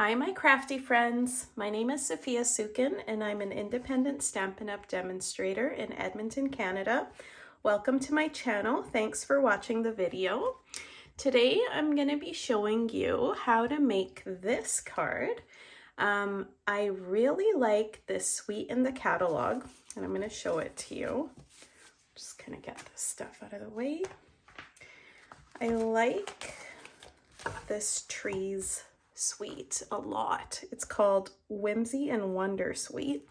Hi, my crafty friends. My name is Sophia Sukin, and I'm an independent Stampin' Up! Demonstrator in Edmonton, Canada. Welcome to my channel. Thanks for watching the video. Today, I'm going to be showing you how to make this card. I really like this suite in the catalog, and I'm going to show it to you. Just kind of get this stuff out of the way. I like this trees suite a lot. It's called Whimsy and Wonder Suite,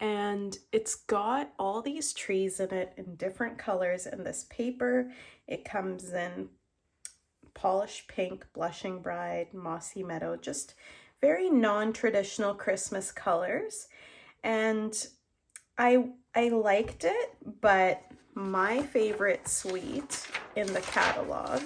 and it's got all these trees in it in different colors. And this paper, it comes in polished pink, blushing bride, mossy meadow, just very non-traditional Christmas colors. And I liked it, but my favorite suite in the catalog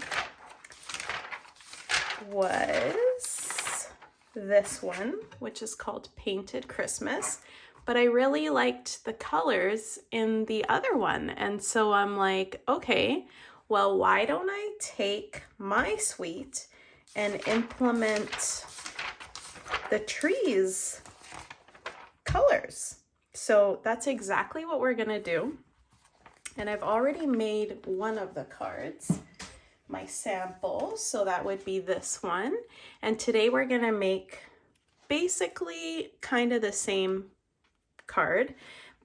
was this one, which is called Painted Christmas, but I really liked the colors in the other one. And so I'm like, okay, well, why don't I take my suite and implement the trees colors? So that's exactly what we're gonna do. And I've already made one of the cards, my sample, so that would be this one. And today we're gonna make basically kind of the same card,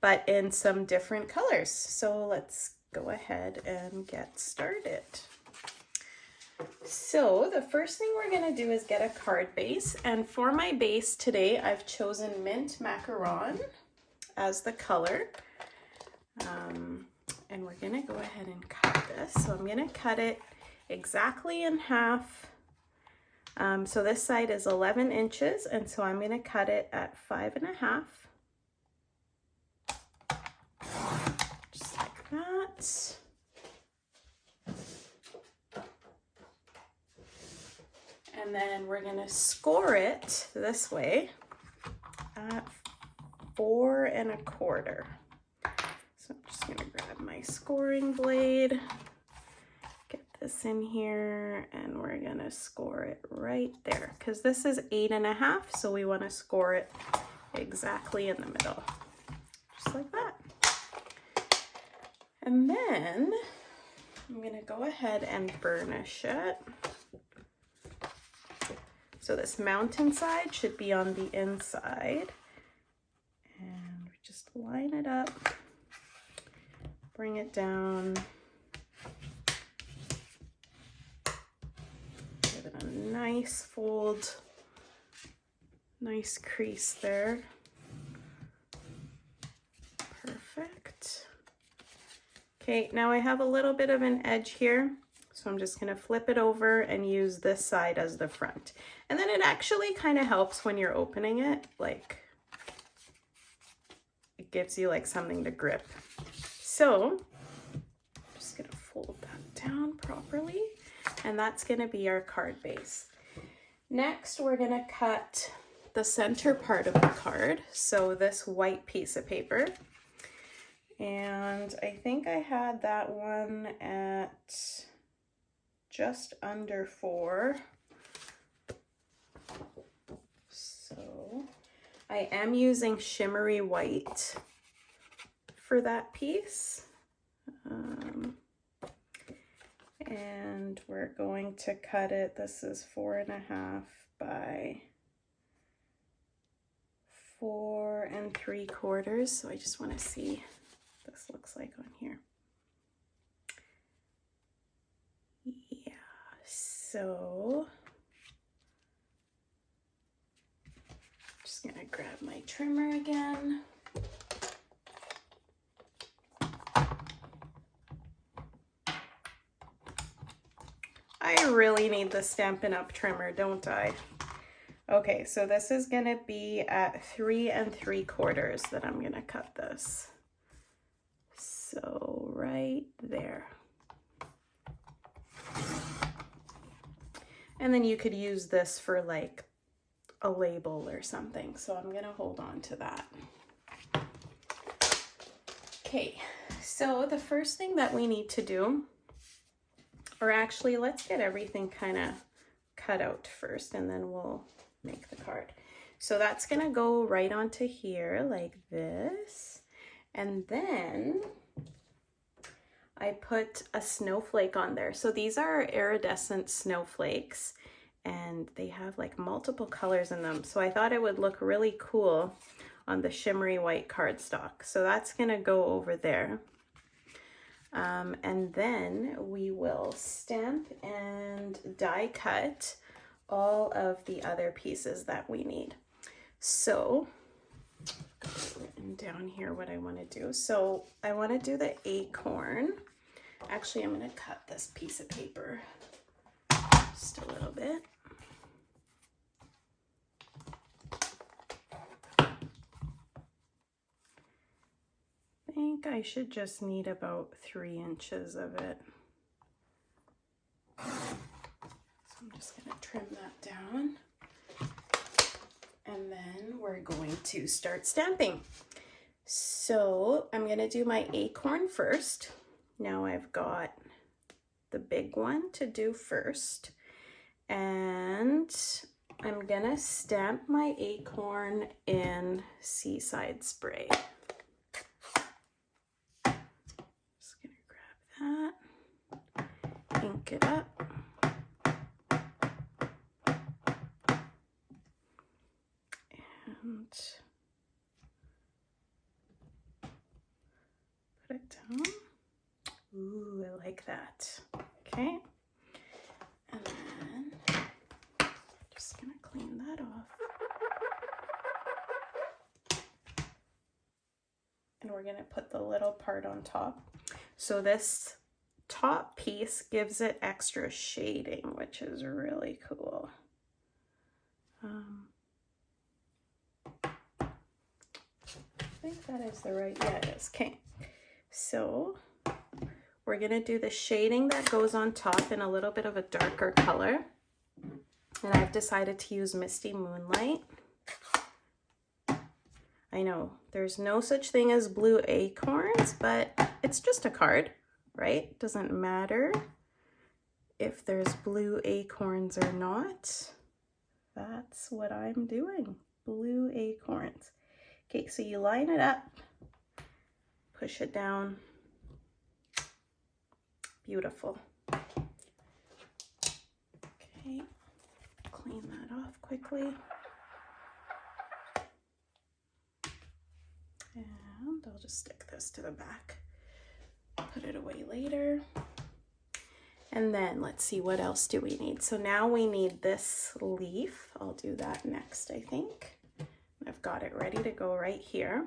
but in some different colors. So let's go ahead and get started. So the first thing we're gonna do is get a card base. And for my base today, I've chosen Mint Macaron as the color. And we're gonna go ahead and cut this. So I'm gonna cut it exactly in half. So this side is 11 inches, and so I'm gonna cut it at 5.5. Just like that. And then we're gonna score it this way at 4.25. So I'm just gonna grab my scoring blade, get this in here, and we're gonna score it right there, because this is 8.5, so we wanna score it exactly in the middle, just like that. And then I'm gonna go ahead and burnish it. So this mountain side should be on the inside, and we just line it up. Bring it down, give it a nice fold, nice crease there. Perfect. Okay, now I have a little bit of an edge here, so I'm just gonna flip it over and use this side as the front. And then it actually kind of helps when you're opening it, like it gives you like something to grip. So I'm just gonna fold that down properly, and that's gonna be our card base. Next, we're gonna cut the center part of the card. So this white piece of paper, and I think I had that one at just under 4. So I am using shimmery white for that piece. And we're going to cut it. This is 4.5 by 4 3/4. So I just want to see what this looks like on here. Yeah, so just gonna grab my trimmer again. I really need the Stampin' Up! Trimmer, don't I? Okay, so this is gonna be at 3 3/4 that I'm gonna cut this. So right there. And then you could use this for like a label or something. So I'm gonna hold on to that. Okay, so the first thing that we need to do, or actually let's get everything kind of cut out first, and then we'll make the card. So that's gonna go right onto here like this. And then I put a snowflake on there. So these are iridescent snowflakes and they have like multiple colors in them. So I thought it would look really cool on the shimmery white cardstock. So that's gonna go over there. And then we will stamp and die cut all of the other pieces that we need. So I've got it written down here what I want to do. So I want to do the acorn. Actually, I'm going to cut this piece of paper just a little bit. I think I should just need about 3 inches of it. So I'm just going to trim that down. And then we're going to start stamping. So I'm going to do my acorn first. Now I've got the big one to do first. And I'm going to stamp my acorn in Seaside Spray. Just going to grab that, ink it up. And put it down. Ooh, I like that. Okay. And then I'm just gonna clean that off. And we're gonna put the little part on top. So this top piece gives it extra shading, which is really cool. I think that is the right, yeah it is. Okay, so we're gonna do the shading that goes on top in a little bit of a darker color. And I've decided to use Misty Moonlight. I know there's no such thing as blue acorns, but it's just a card, right? Doesn't matter if there's blue acorns or not. That's what I'm doing, blue acorns. Okay, so you line it up, push it down. Beautiful. Okay, clean that off quickly. And I'll just stick this to the back, put it away later. And then let's see, what else do we need? So now we need this leaf. I'll do that next, I think. I've got it ready to go right here.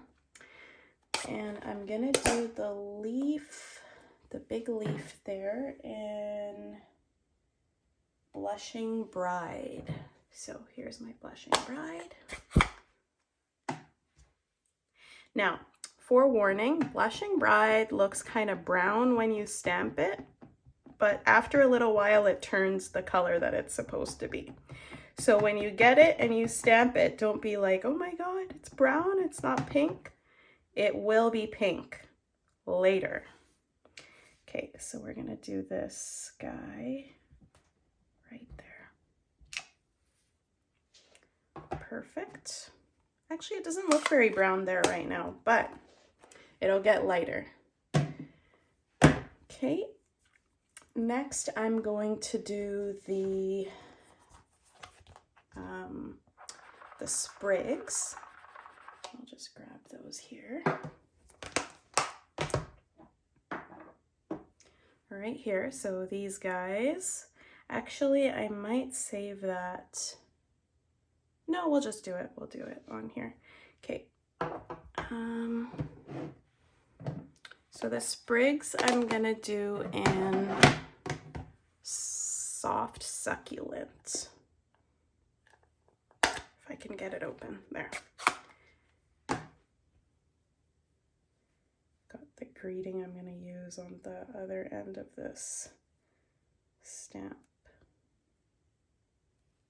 And I'm gonna do the leaf, the big leaf there in Blushing Bride. So here's my Blushing Bride. Now, forewarning, Blushing Bride looks kind of brown when you stamp it, but after a little while it turns the color that it's supposed to be. So when you get it and you stamp it, don't be like, oh my God, it's brown, it's not pink. It will be pink later. Okay, so we're gonna do this guy right there. Perfect. Actually, it doesn't look very brown there right now, but it'll get lighter. Okay, next I'm going to do the sprigs. I'll just grab those here. Right here, so these guys, actually I might save that. No, we'll just do it. We'll do it on here. Okay. So the sprigs I'm gonna do in Soft Succulent. If I can get it open. There. Got the greeting I'm gonna use on the other end of this stamp.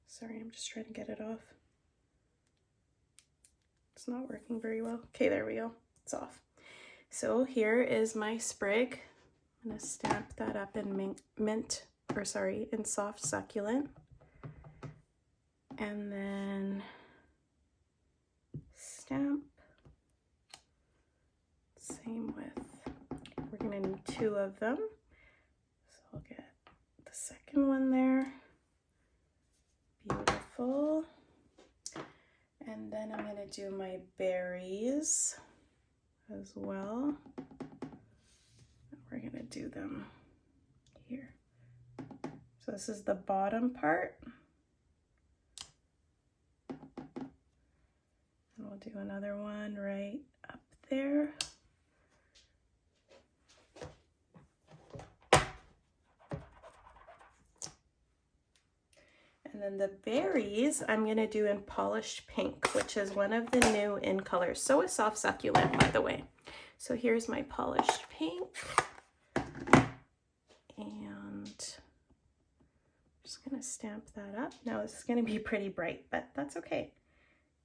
Sorry, I'm just trying to get it off. It's not working very well. Okay, there we go. It's off. So here is my sprig. I'm gonna stamp that up in in Soft Succulent. and then stamp. Same with, we're gonna need 2 of them. So I'll get the second one there. Beautiful. And then I'm gonna do my berries as well. We're gonna do them here. So this is the bottom part. And we'll do another one right up there. And then the berries I'm going to do in polished pink, which is one of the new in colors. So is soft succulent, by the way. So here's my polished pink. And I'm just going to stamp that up. Now this is going to be pretty bright, but that's okay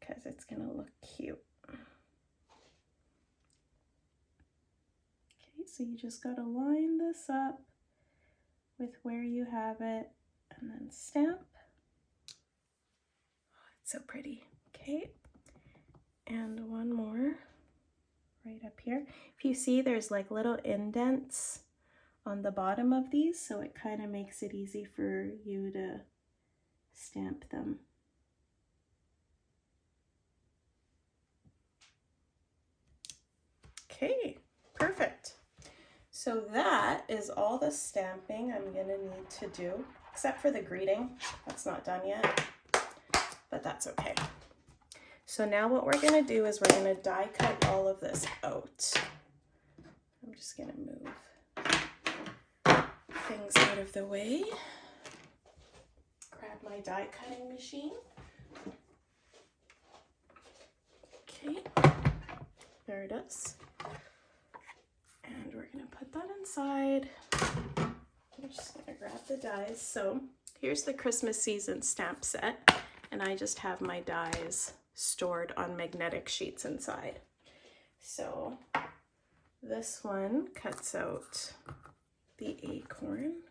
because it's going to look cute. Okay, so you just got to line this up with where you have it and then stamp. So pretty. Okay, and one more right up here. If you see, there's like little indents on the bottom of these, so it kind of makes it easy for you to stamp them. Okay, perfect. So that is all the stamping I'm gonna need to do, except for the greeting. That's not done yet, but that's okay. So now what we're gonna do is we're gonna die cut all of this out. I'm just gonna move things out of the way. Grab my die cutting machine. Okay, there it is. And we're gonna put that inside. I'm just gonna grab the dies. So here's the Christmas season stamp set, and I just have my dies stored on magnetic sheets inside. So this one cuts out the acorn.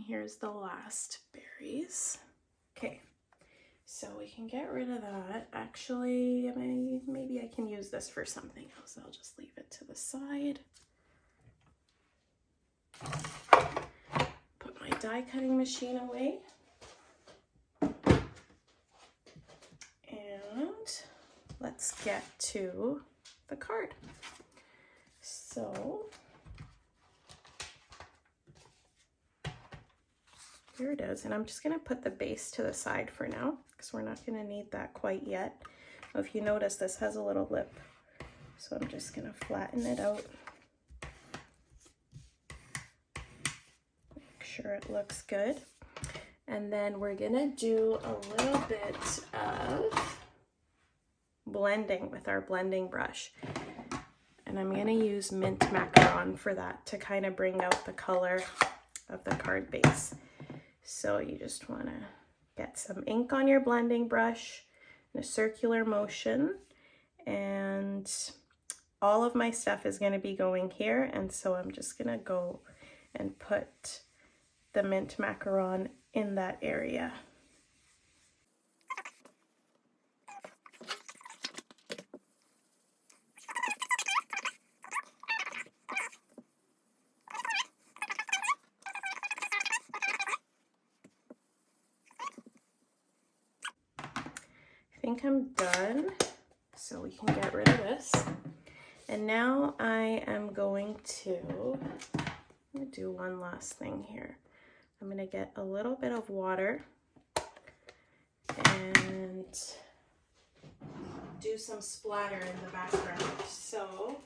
Here's the last berries. Okay, so we can get rid of that. Actually, maybe I can use this for something else. I'll just leave it to the side. Put my die cutting machine away. And let's get to the card. So here it is, and I'm just going to put the base to the side for now because we're not going to need that quite yet. If you notice, this has a little lip, so I'm just going to flatten it out. Make sure it looks good. And then we're going to do a little bit of blending with our blending brush. And I'm going to use Mint Macaron for that to kind of bring out the color of the card base. So you just want to get some ink on your blending brush in a circular motion, and all of my stuff is going to be going here, and so I'm just going to go and put the Mint Macaron in that area. think I'm done, so we can get rid of this. And now I am going to do one last thing here. I'm going to get a little bit of water and do some splatter in the background. So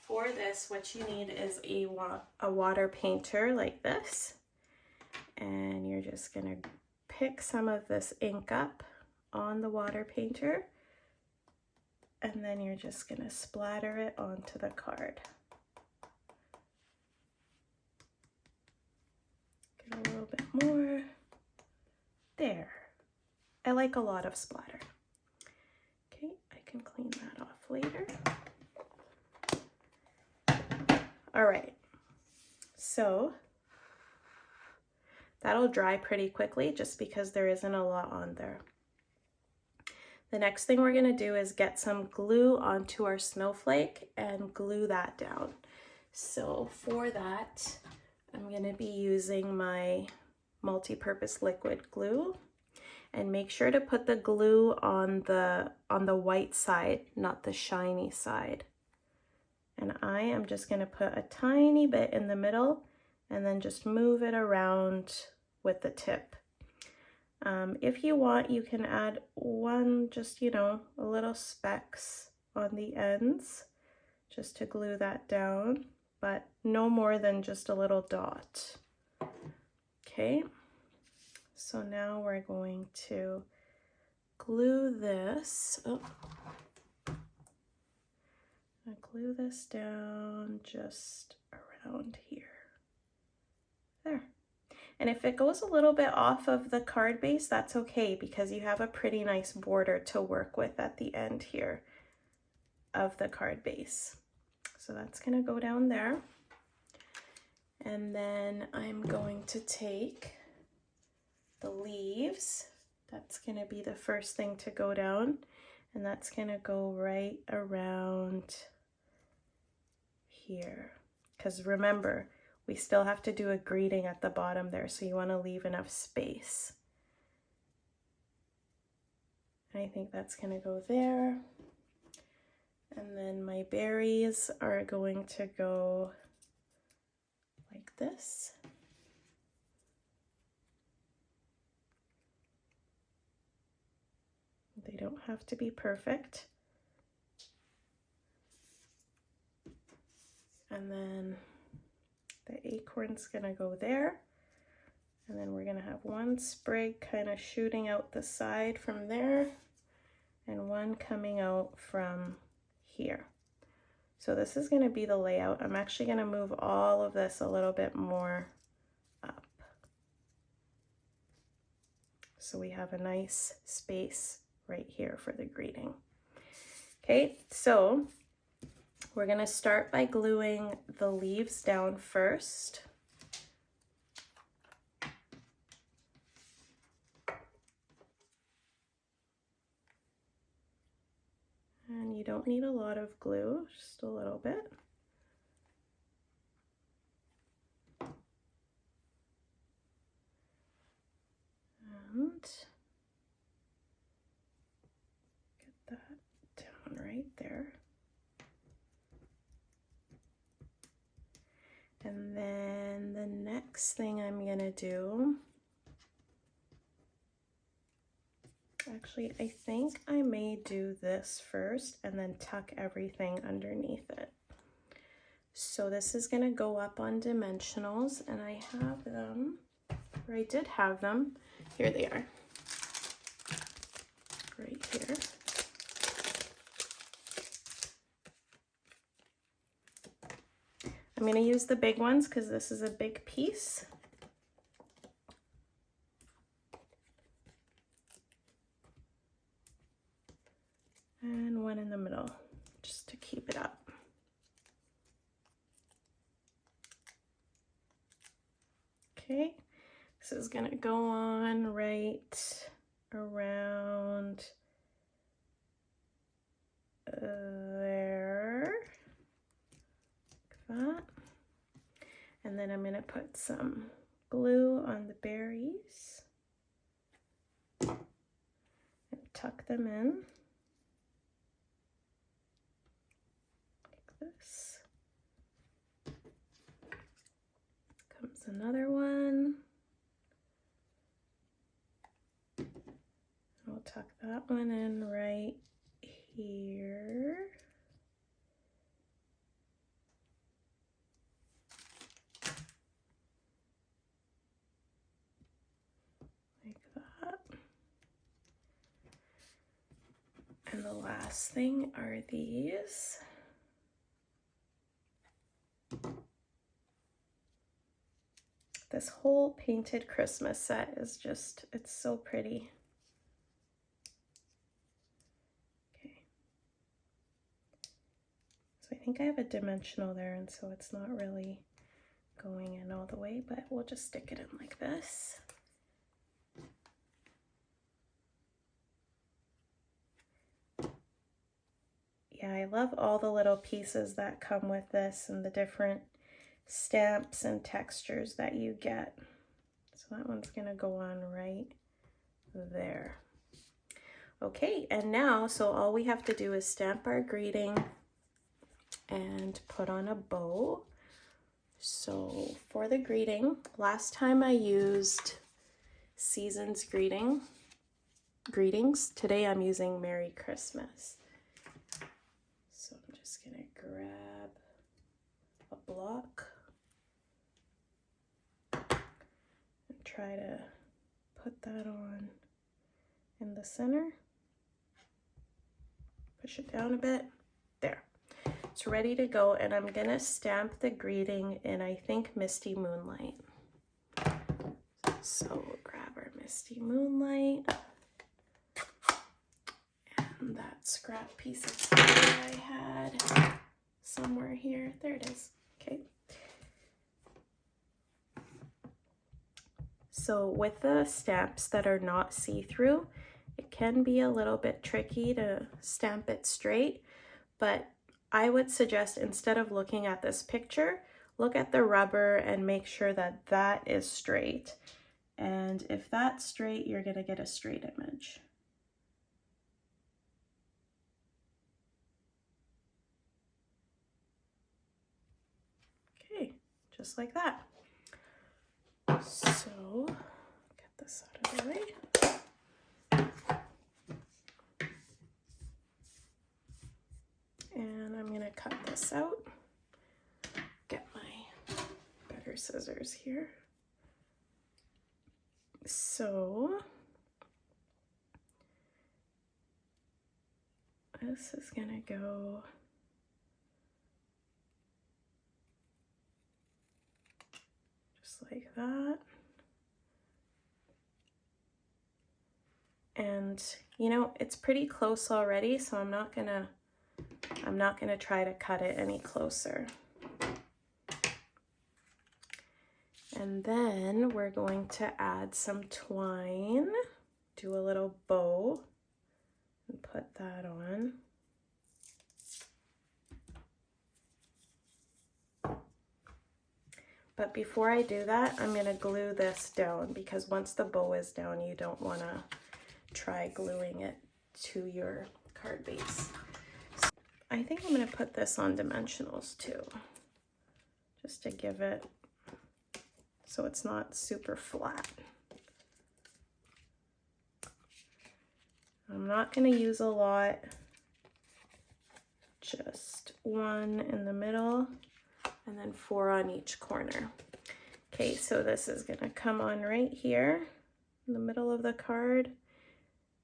for this, what you need is a water painter like this. And you're just going to pick some of this ink up on the water painter. And then you're just going to splatter it onto the card. Get a little bit more. There. I like a lot of splatter. Okay, I can clean that off later. All right, so that'll dry pretty quickly just because there isn't a lot on there. The next thing we're going to do is get some glue onto our snowflake and glue that down. So for that, I'm going to be using my multi-purpose liquid glue, and make sure to put the glue on the white side, not the shiny side. And I am just going to put a tiny bit in the middle and then just move it around with the tip. If you want, you can add one, just, you know, a little specks on the ends just to glue that down, but no more than just a little dot. Okay, so now we're going to glue this. Oh. I'll glue this down just around here. There. And if it goes a little bit off of the card base, that's okay, because you have a pretty nice border to work with at the end here of the card base. So that's going to go down there. And then I'm going to take the leaves. That's going to be the first thing to go down. And that's going to go right around here. Because remember, we still have to do a greeting at the bottom there, so you want to leave enough space. And I think that's going to go there. And then my berries are going to go like this. They don't have to be perfect. And then the acorn's gonna go there. And then we're gonna have one sprig kind of shooting out the side from there and one coming out from here. So this is gonna be the layout. I'm actually gonna move all of this a little bit more up, so we have a nice space right here for the greeting. Okay, so we're gonna start by gluing the leaves down first. And you don't need a lot of glue, just a little bit. And get that down right there. And then the next thing I'm gonna do, actually, I think I may do this first and then tuck everything underneath it. So this is gonna go up on dimensionals, and I have them, or I did have them. Here they are, right here. I'm gonna use the big ones because this is a big piece. And one in the middle, just to keep it up. Okay, this is gonna go on right around there, like that. And then I'm gonna put some glue on the berries and tuck them in like this. Comes another one. I'll tuck that one in right here. Like that. And the last thing are these. This whole painted Christmas set is just, it's so pretty. Okay. So I think I have a dimensional there, and so it's not really going in all the way, but we'll just stick it in like this. Yeah, I love all the little pieces that come with this and the different stamps and textures that you get. So that one's gonna go on right there. Okay, and now, so all we have to do is stamp our greeting and put on a bow. So for the greeting, last time I used Season's Greetings. Today I'm using Merry Christmas. So I'm just gonna grab a block and try to put that on in the center. Push it down a bit. There. It's ready to go, and I'm gonna stamp the greeting in, I think, Misty Moonlight. So we'll grab our Misty Moonlight and that scrap piece of paper I had somewhere here. There it is. Okay. So with the stamps that are not see-through, it can be a little bit tricky to stamp it straight, but I would suggest, instead of looking at this picture, look at the rubber and make sure that that is straight. And if that's straight, you're gonna get a straight image. Okay, just like that. So, get this out of the way. And I'm gonna cut this out. Get my better scissors here. So, this is gonna go just like that. And you know, it's pretty close already, so I'm not gonna try to cut it any closer. And then we're going to add some twine, do a little bow, and put that on. But before I do that, I'm going to glue this down, because once the bow is down, you don't want to try gluing it to your card base. So I think I'm going to put this on dimensionals too, just to give it so it's not super flat. I'm not going to use a lot, just 1 in the middle and then 4 on each corner. Okay, so this is going to come on right here in the middle of the card.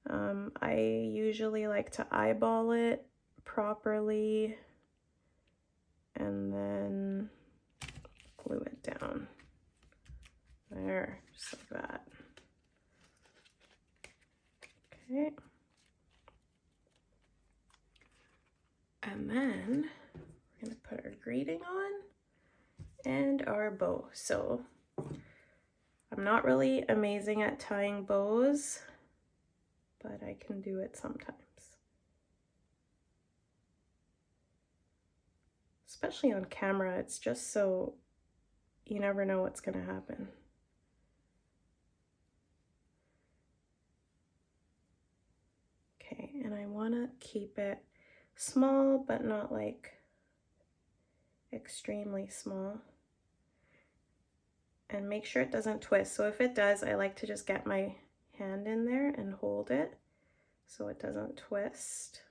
I usually like to eyeball it properly and then glue it down. There, just like that. Okay. And then we're going to put our greeting on and our bow. So I'm not really amazing at tying bows, but I can do it sometimes. Especially on camera, it's just so you never know what's going to happen. and I want to keep it small, but not like extremely small. And make sure it doesn't twist. So if it does, I like to just get my hand in there and hold it so it doesn't twist.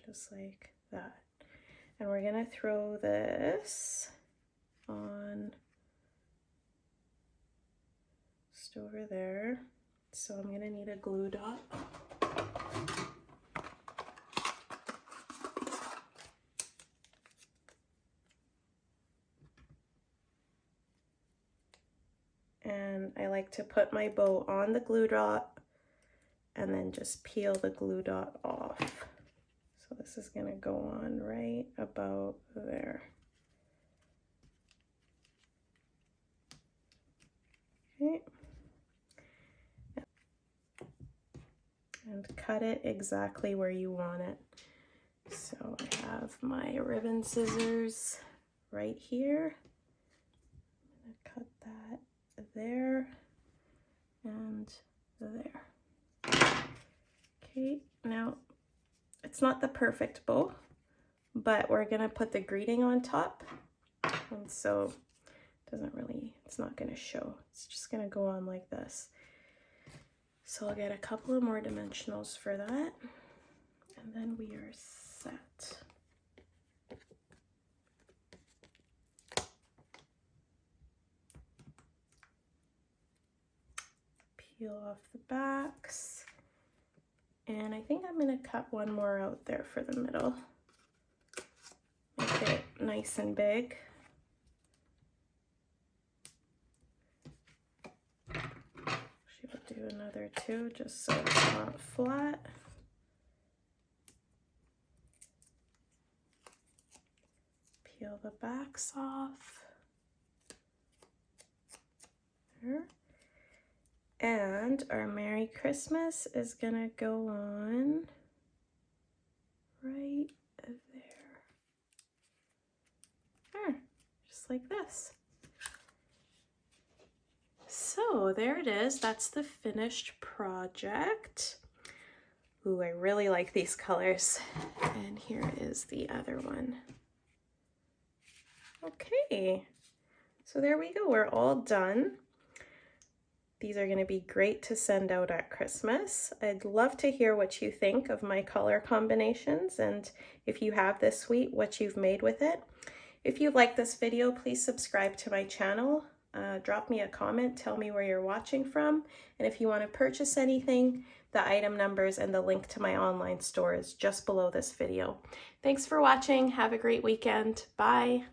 Just like that. And we're gonna throw this on just over there. So I'm gonna need a glue dot. And I like to put my bow on the glue dot and then just peel the glue dot off. So this is gonna go on right about there. Okay. And cut it exactly where you want it. So I have my ribbon scissors right here. I'm gonna cut that there and there. Okay, now it's not the perfect bow, but we're gonna put the greeting on top, and so it doesn't really, it's not gonna show. It's just gonna go on like this. So I'll get a couple of more dimensionals for that, and then we are set. Peel off the backs, and I think I'm going to cut one more out there for the middle. Make it nice and big. She will do another two just so it's not flat. Peel the backs off. There. And our Merry Christmas is gonna go on right there. There, just like this. So there it is, that's the finished project. Ooh, I really like these colors. And here is the other one. Okay, so there we go, we're all done. These are going to be great to send out at Christmas. I'd love to hear what you think of my color combinations, and if you have this suite, what you've made with it. If you like this video, please subscribe to my channel. Drop me a comment, tell me where you're watching from, and if you want to purchase anything, the item numbers and the link to my online store is just below this video. Thanks for watching. Have a great weekend. Bye.